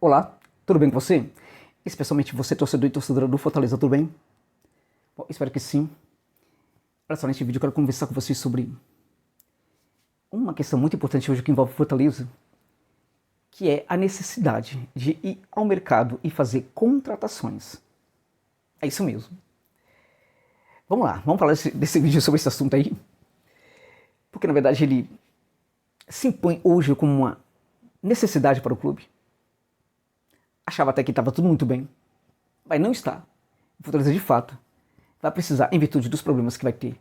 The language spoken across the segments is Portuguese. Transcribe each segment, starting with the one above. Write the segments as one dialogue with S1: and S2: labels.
S1: Olá, tudo bem com você? Especialmente você, torcedor e torcedora do Fortaleza, tudo bem? Bom, espero que sim. Olha só, neste vídeo eu quero conversar com vocês sobre uma questão muito importante hoje que envolve Fortaleza, que é a necessidade de ir ao mercado e fazer contratações. É isso mesmo. Vamos lá, vamos falar desse vídeo sobre esse assunto aí, porque na verdade ele se impõe hoje como uma necessidade para o clube. Achava até que estava tudo muito bem, mas não está. O Fortaleza, de fato, vai precisar, em virtude dos problemas que vai ter,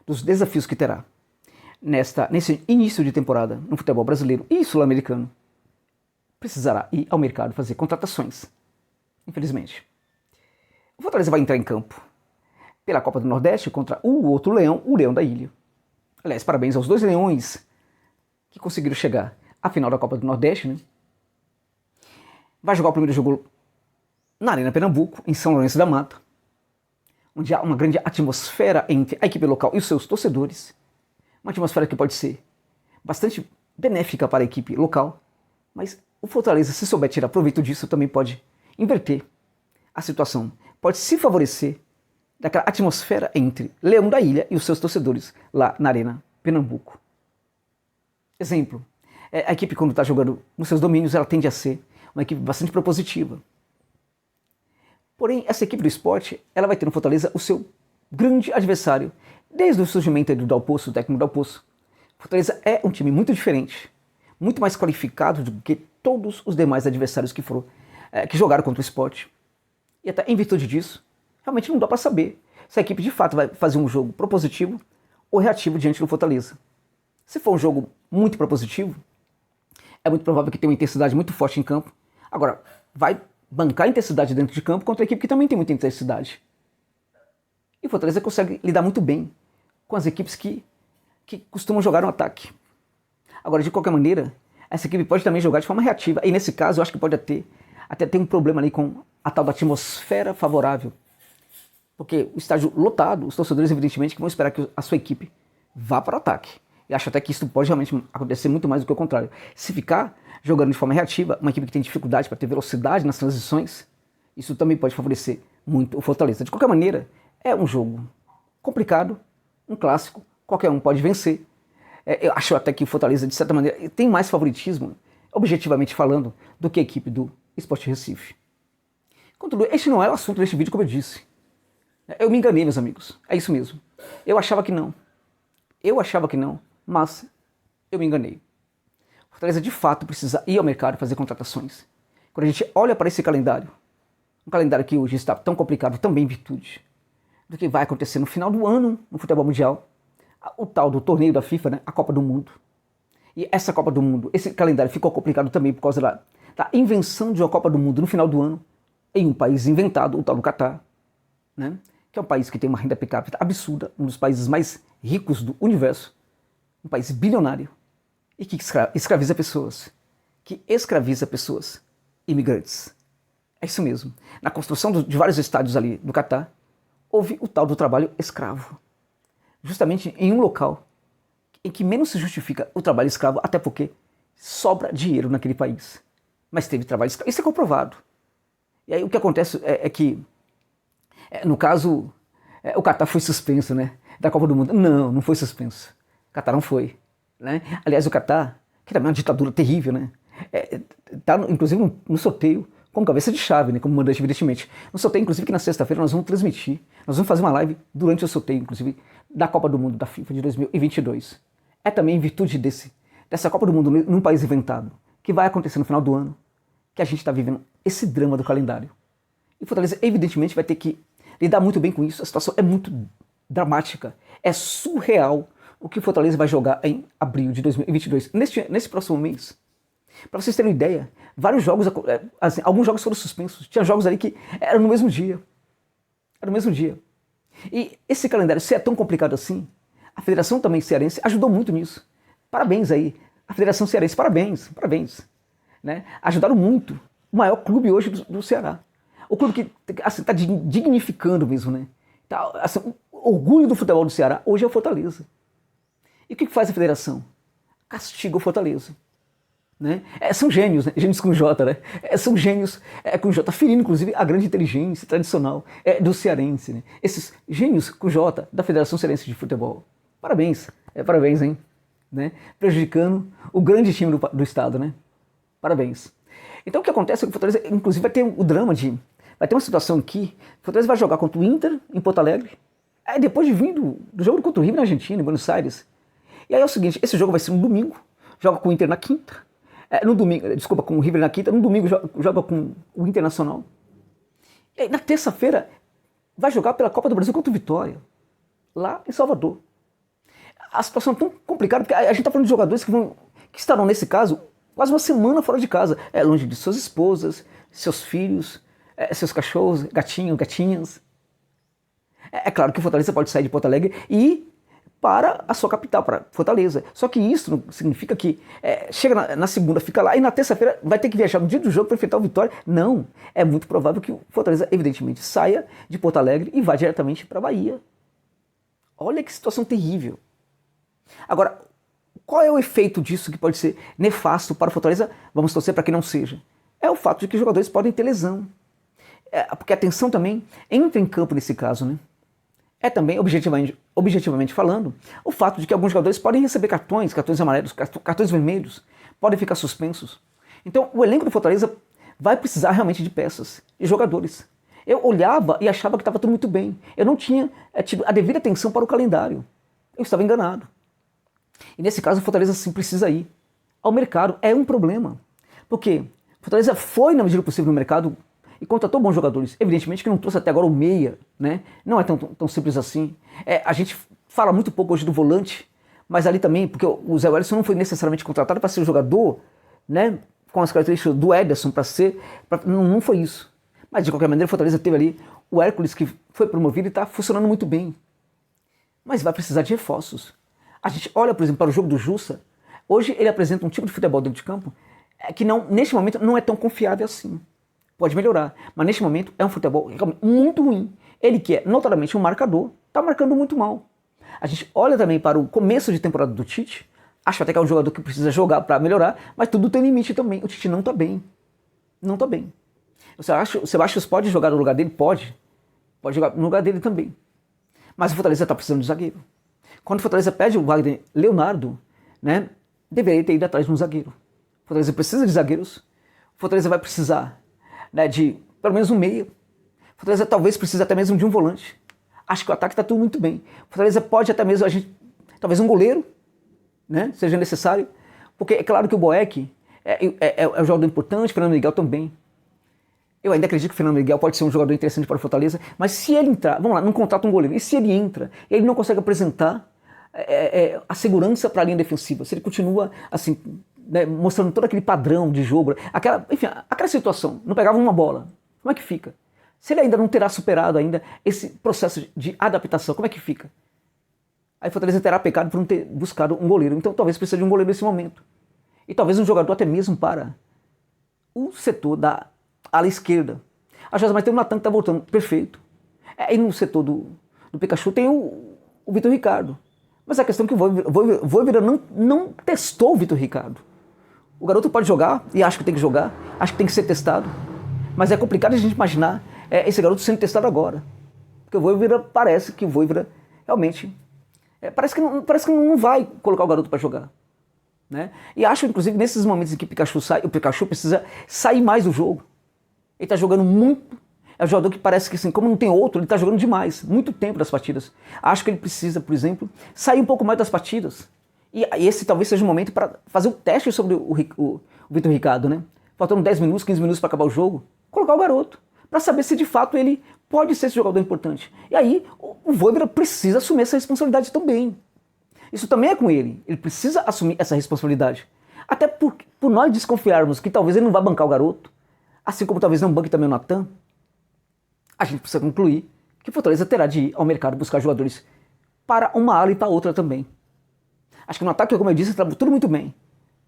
S1: dos desafios que terá nesse início de temporada no futebol brasileiro e sul-americano, precisará ir ao mercado fazer contratações, infelizmente. O Fortaleza vai entrar em campo pela Copa do Nordeste contra o outro leão, o Leão da Ilha. Aliás, parabéns aos dois leões que conseguiram chegar à final da Copa do Nordeste, né? Vai jogar o primeiro jogo na Arena Pernambuco, em São Lourenço da Mata, onde há uma grande atmosfera entre a equipe local e os seus torcedores. Uma atmosfera que pode ser bastante benéfica para a equipe local, mas o Fortaleza, se souber tirar proveito disso, também pode inverter a situação. Pode se favorecer daquela atmosfera entre Leão da Ilha e os seus torcedores lá na Arena Pernambuco. Exemplo, a equipe quando está jogando nos seus domínios, ela tende a ser uma equipe bastante propositiva. Porém, essa equipe do Sport, ela vai ter no Fortaleza o seu grande adversário, desde o surgimento do Dalpozo, o técnico Dalpozo. Fortaleza é um time muito diferente, muito mais qualificado do que todos os demais adversários que jogaram contra o Sport. E até em virtude disso, realmente não dá para saber se a equipe de fato vai fazer um jogo propositivo ou reativo diante do Fortaleza. Se for um jogo muito propositivo, é muito provável que tenha uma intensidade muito forte em campo. Agora, vai bancar a intensidade dentro de campo contra a equipe que também tem muita intensidade. E o Fortaleza consegue lidar muito bem com as equipes que costumam jogar no ataque. Agora, de qualquer maneira, essa equipe pode também jogar de forma reativa. E nesse caso, eu acho que pode até ter um problema ali com a tal da atmosfera favorável. Porque o estádio lotado, os torcedores evidentemente que vão esperar que a sua equipe vá para o ataque. E acho até que isso pode realmente acontecer muito mais do que o contrário. Se ficar jogando de forma reativa, uma equipe que tem dificuldade para ter velocidade nas transições, isso também pode favorecer muito o Fortaleza. De qualquer maneira, é um jogo complicado, um clássico, qualquer um pode vencer. Eu acho até que o Fortaleza, de certa maneira, tem mais favoritismo, objetivamente falando, do que a equipe do Sport Recife. Contudo, este não é o assunto deste vídeo, como eu disse. Eu me enganei, meus amigos. É isso mesmo. Eu achava que não, mas eu me enganei. O Fortaleza de fato precisa ir ao mercado fazer contratações. Quando a gente olha para esse calendário, um calendário que hoje está tão complicado também em virtude do que vai acontecer no final do ano no futebol mundial, o tal do torneio da FIFA, né, a Copa do Mundo. E essa Copa do Mundo, esse calendário ficou complicado também por causa da invenção de uma Copa do Mundo no final do ano em um país inventado, o tal do Catar, né, que é um país que tem uma renda per capita absurda, um dos países mais ricos do universo, um país bilionário, e que escraviza pessoas, imigrantes. É isso mesmo. Na construção de vários estádios ali do Catar, houve o tal do trabalho escravo. Justamente em um local em que menos se justifica o trabalho escravo, até porque sobra dinheiro naquele país. Mas teve trabalho escravo. Isso é comprovado. E aí o que acontece é que, no caso, o Catar foi suspenso, né, da Copa do Mundo. Não foi suspenso. O Catar não foi. Né? Aliás, o Catar, que também é uma ditadura terrível, né? Tá inclusive no sorteio como cabeça de chave, né? Como mandante, evidentemente. No sorteio, inclusive, que na sexta-feira nós vamos transmitir, nós vamos fazer uma live durante o sorteio, inclusive, da Copa do Mundo da FIFA de 2022. É também em virtude dessa Copa do Mundo num país inventado, que vai acontecer no final do ano, que a gente está vivendo esse drama do calendário. E Fortaleza, evidentemente, vai ter que lidar muito bem com isso. A situação é muito dramática, é surreal o que o Fortaleza vai jogar em abril de 2022, nesse próximo mês. Para vocês terem uma ideia, vários jogos, assim, alguns jogos foram suspensos, tinha jogos ali que eram no mesmo dia. E esse calendário, se é tão complicado assim, a Federação também cearense ajudou muito nisso. Parabéns aí, a Federação Cearense, parabéns. Né? Ajudaram muito, o maior clube hoje do Ceará. O clube que assim, está dignificando mesmo, né? Tá, assim, o orgulho do futebol do Ceará hoje é o Fortaleza. E o que faz a federação? Castiga o Fortaleza. né? São gênios, né? Gênios com J, né? São gênios com J, ferindo inclusive a grande inteligência tradicional do cearense, né? Esses gênios com J da Federação Cearense de Futebol. Parabéns, parabéns, hein? Né? Prejudicando o grande time do estado, né? Parabéns. Então o que acontece é que o Fortaleza, inclusive, vai ter o drama de... Vai ter uma situação aqui, o Fortaleza vai jogar contra o Inter em Porto Alegre, aí depois de vir do jogo contra o River na Argentina, em Buenos Aires. E aí é o seguinte, esse jogo vai ser no domingo, joga com o Inter na quinta, no domingo, desculpa, com o River na quinta, no domingo joga com o Internacional. E aí na terça-feira vai jogar pela Copa do Brasil contra o Vitória, lá em Salvador. A situação é tão complicada, porque a gente está falando de jogadores que estarão, nesse caso, quase uma semana fora de casa, longe de suas esposas, seus filhos, seus cachorros, gatinhos, gatinhas. É claro que o Fortaleza pode sair de Porto Alegre e ir para a sua capital, para Fortaleza. Só que isso não significa que chega na segunda, fica lá, e na terça-feira vai ter que viajar no dia do jogo para enfrentar o Vitória. Não, é muito provável que o Fortaleza, evidentemente, saia de Porto Alegre e vá diretamente para a Bahia. Olha que situação terrível. Agora, qual é o efeito disso que pode ser nefasto para o Fortaleza? Vamos torcer para que não seja. É o fato de que os jogadores podem ter lesão. Porque a tensão também entra em campo nesse caso, né? É também, objetivamente falando, o fato de que alguns jogadores podem receber cartões amarelos, cartões vermelhos, podem ficar suspensos. Então, o elenco do Fortaleza vai precisar realmente de peças e jogadores. Eu olhava e achava que estava tudo muito bem. Eu não tinha tido a devida atenção para o calendário. Eu estava enganado. E nesse caso, o Fortaleza sim precisa ir ao mercado. É um problema. Porque o Fortaleza foi, na medida do possível, no mercado e contratou bons jogadores. Evidentemente que não trouxe até agora o meia, né? Não é tão simples assim. A gente fala muito pouco hoje do volante, mas ali também, porque o Zé Wellison não foi necessariamente contratado para ser jogador, né? Com as características do Ederson para ser... Não foi isso. Mas de qualquer maneira, o Fortaleza teve ali o Hércules, que foi promovido e está funcionando muito bem. Mas vai precisar de reforços. A gente olha, por exemplo, para o jogo do Jussa. Hoje ele apresenta um tipo de futebol dentro de campo que neste momento não é tão confiável assim. Pode melhorar, mas neste momento é um futebol muito ruim. Ele que é notadamente um marcador, está marcando muito mal. A gente olha também para o começo de temporada do Tite, acho até que é um jogador que precisa jogar para melhorar, mas tudo tem limite também. O Tite não está bem. Não está bem. O Sebastião pode jogar no lugar dele? Pode. Pode jogar no lugar dele também. Mas o Fortaleza está precisando de zagueiro. Quando o Fortaleza pede o Wagner Leonardo, né, deveria ter ido atrás de um zagueiro. O Fortaleza precisa de zagueiros. O Fortaleza vai precisar, né, de pelo menos um meia. O Fortaleza talvez precise até mesmo de um volante. Acho que o ataque está tudo muito bem. O Fortaleza pode até mesmo, talvez um goleiro, né, seja necessário. Porque é claro que o Boeck é um jogador importante, o Fernando Miguel também. Eu ainda acredito que o Fernando Miguel pode ser um jogador interessante para o Fortaleza, mas se ele entrar, vamos lá, não contrata um goleiro, e se ele entra, ele não consegue apresentar a segurança para a linha defensiva, se ele continua assim, né, mostrando todo aquele padrão de jogo, aquela situação, não pegava uma bola, como é que fica? Se ele ainda não terá superado ainda esse processo de adaptação, como é que fica? Aí o Fortaleza terá pecado por não ter buscado um goleiro, então talvez precise de um goleiro nesse momento. E talvez um jogador até mesmo para o setor da ala esquerda. Mas tem o Natan que está voltando, perfeito. E no setor do Pikachu tem o Vitor Ricardo. Mas a questão é que o Vojvoda não testou o Vitor Ricardo. O garoto pode jogar, e acho que tem que jogar, acho que tem que ser testado. Mas é complicado a gente imaginar esse garoto sendo testado agora. Porque o Vojvoda parece que o Vojvoda realmente... parece que não vai colocar o garoto para jogar. Né? E acho, inclusive, nesses momentos em que o Pikachu precisa sair mais do jogo. Ele está jogando muito, é um jogador que parece que, assim, como não tem outro, ele está jogando demais, muito tempo das partidas. Acho que ele precisa, por exemplo, sair um pouco mais das partidas. E esse talvez seja o momento para fazer um teste sobre o Vitor Ricardo, né? Faltando 10 minutos, 15 minutos para acabar o jogo, colocar o garoto, para saber se de fato ele pode ser esse jogador importante. E aí o Vojvoda precisa assumir essa responsabilidade também. Isso também é com ele precisa assumir essa responsabilidade. Até por nós desconfiarmos que talvez ele não vá bancar o garoto, assim como talvez não banque também o Natan, a gente precisa concluir que o Fortaleza terá de ir ao mercado buscar jogadores para uma ala e para outra também. Acho que no ataque, como eu disse, está tudo muito bem.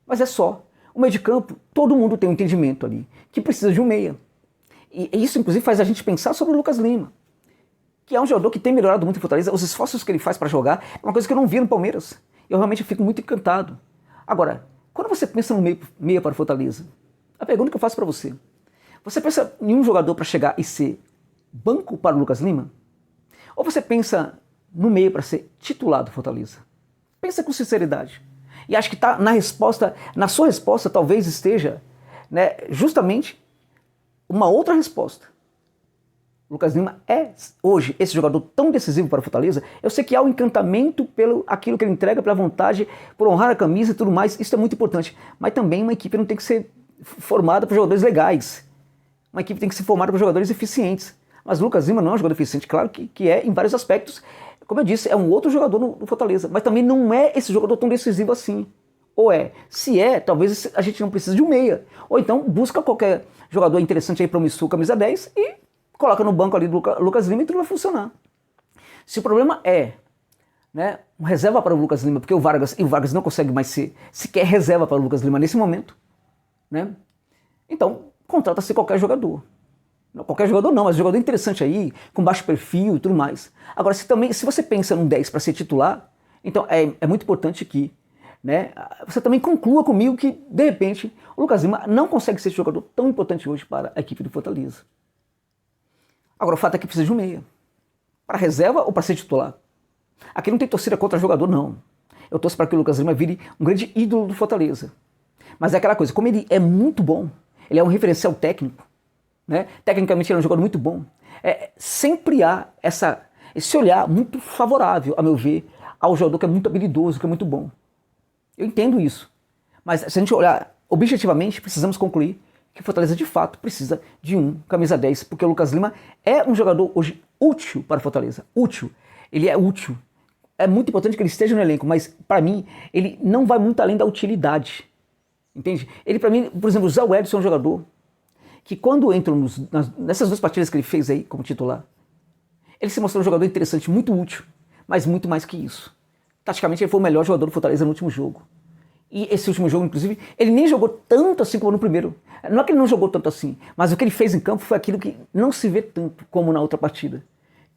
S1: Mas é só. O meio de campo, todo mundo tem um entendimento ali, que precisa de um meia. E isso, inclusive, faz a gente pensar sobre o Lucas Lima, que é um jogador que tem melhorado muito em Fortaleza. Os esforços que ele faz para jogar é uma coisa que eu não vi no Palmeiras. Eu realmente fico muito encantado. Agora, Quando você pensa no meia para o Fortaleza, a pergunta que eu faço para você, você pensa em um jogador para chegar e ser banco para o Lucas Lima? Ou você pensa no meia para ser titular do Fortaleza? Pensa com sinceridade. E acho que tá na sua resposta talvez esteja, né, justamente uma outra resposta. O Lucas Lima é hoje esse jogador tão decisivo para o Fortaleza. Eu sei que há um encantamento pelo aquilo que ele entrega, pela vontade, por honrar a camisa e tudo mais. Isso é muito importante. Mas também uma equipe não tem que ser formada por jogadores legais. Uma equipe tem que ser formada por jogadores eficientes. Mas o Lucas Lima não é um jogador eficiente, claro que é em vários aspectos. Como eu disse, é um outro jogador no Fortaleza, mas também não é esse jogador tão decisivo assim. Ou é? Se é, talvez a gente não precise de um meia. Ou então busca qualquer jogador interessante aí, promissor, camisa 10 e coloca no banco ali do Lucas Lima e tudo vai funcionar. Se o problema é, né, uma reserva para o Lucas Lima, porque o Vargas não consegue mais ser sequer reserva para o Lucas Lima nesse momento, né? Então, contrata-se qualquer jogador. Não, qualquer jogador não, mas jogador interessante aí, com baixo perfil e tudo mais. Agora, se você pensa num 10 para ser titular, então é muito importante que, né, você também conclua comigo que, de repente, o Lucas Lima não consegue ser esse jogador tão importante hoje para a equipe do Fortaleza. Agora, o fato é que precisa de um meia. Para reserva ou para ser titular? Aqui não tem torcida contra jogador, não. Eu torço para que o Lucas Lima vire um grande ídolo do Fortaleza. Mas é aquela coisa, como ele é muito bom, ele é um referencial técnico, né? Tecnicamente ele é um jogador muito bom. Sempre há esse olhar muito favorável, a meu ver, ao jogador que é muito habilidoso, que é muito bom. Eu entendo isso. Mas se a gente olhar objetivamente, precisamos concluir que o Fortaleza de fato precisa de um camisa 10, porque o Lucas Lima é um jogador hoje útil para o Fortaleza. Útil. Ele é útil. É muito importante que ele esteja no elenco, mas para mim ele não vai muito além da utilidade. Entende? Ele, para mim, por exemplo, o Zé Wellison é um jogador que quando entrou nessas duas partidas que ele fez aí como titular, ele se mostrou um jogador interessante, muito útil, mas muito mais que isso. Taticamente ele foi o melhor jogador do Fortaleza no último jogo. E esse último jogo, inclusive, ele nem jogou tanto assim como no primeiro. Não é que ele não jogou tanto assim, mas o que ele fez em campo foi aquilo que não se vê tanto como na outra partida.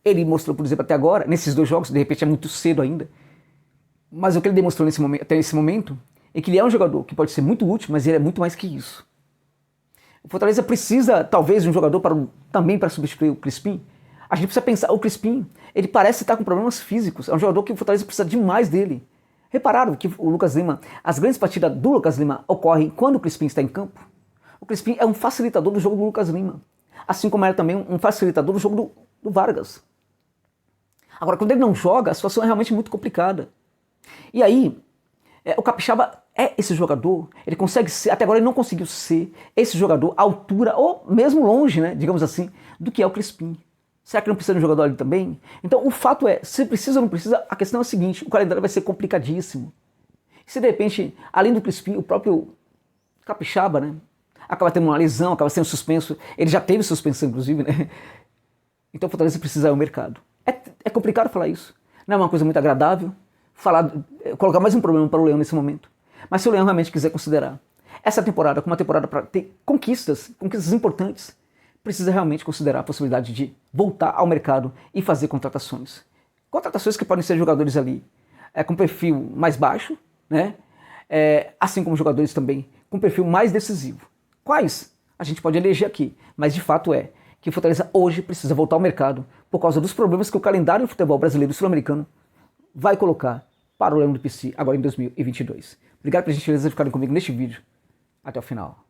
S1: Ele mostrou, por exemplo, até agora, nesses dois jogos, de repente é muito cedo ainda, mas o que ele demonstrou até esse momento é que ele é um jogador que pode ser muito útil, mas ele é muito mais que isso. O Fortaleza precisa, talvez, de um jogador também para substituir o Crispim. A gente precisa pensar, o Crispim, ele parece estar com problemas físicos, é um jogador que o Fortaleza precisa demais dele. Repararam que o Lucas Lima, as grandes partidas do Lucas Lima ocorrem quando o Crispim está em campo? O Crispim é um facilitador do jogo do Lucas Lima, assim como era também um facilitador do jogo do Vargas. Agora, quando ele não joga, a situação é realmente muito complicada. E aí, o Capixaba é esse jogador, ele consegue ser, até agora ele não conseguiu ser esse jogador à altura, ou mesmo longe, né, digamos assim, do que é o Crispim. Será que não precisa de um jogador ali também? Então o fato é, se precisa ou não precisa, a questão é a seguinte, o calendário vai ser complicadíssimo. Se de repente, além do Crispim, o próprio Capixaba, né, acaba tendo uma lesão, acaba sendo suspenso, ele já teve suspensão inclusive, né? Então o Fortaleza precisa ir ao mercado. É complicado falar isso, não é uma coisa muito agradável, colocar mais um problema para o Leão nesse momento. Mas se o Leão realmente quiser considerar essa temporada como uma temporada para ter conquistas importantes, precisa realmente considerar a possibilidade de voltar ao mercado e fazer contratações. Contratações que podem ser jogadores ali com perfil mais baixo, né? Assim como jogadores também com perfil mais decisivo. Quais? A gente pode eleger aqui, mas de fato é que o Fortaleza hoje precisa voltar ao mercado por causa dos problemas que o calendário do futebol brasileiro e sul-americano vai colocar para o Leão do PC agora em 2022. Obrigado pela gentileza de ficarem comigo neste vídeo. Até o final.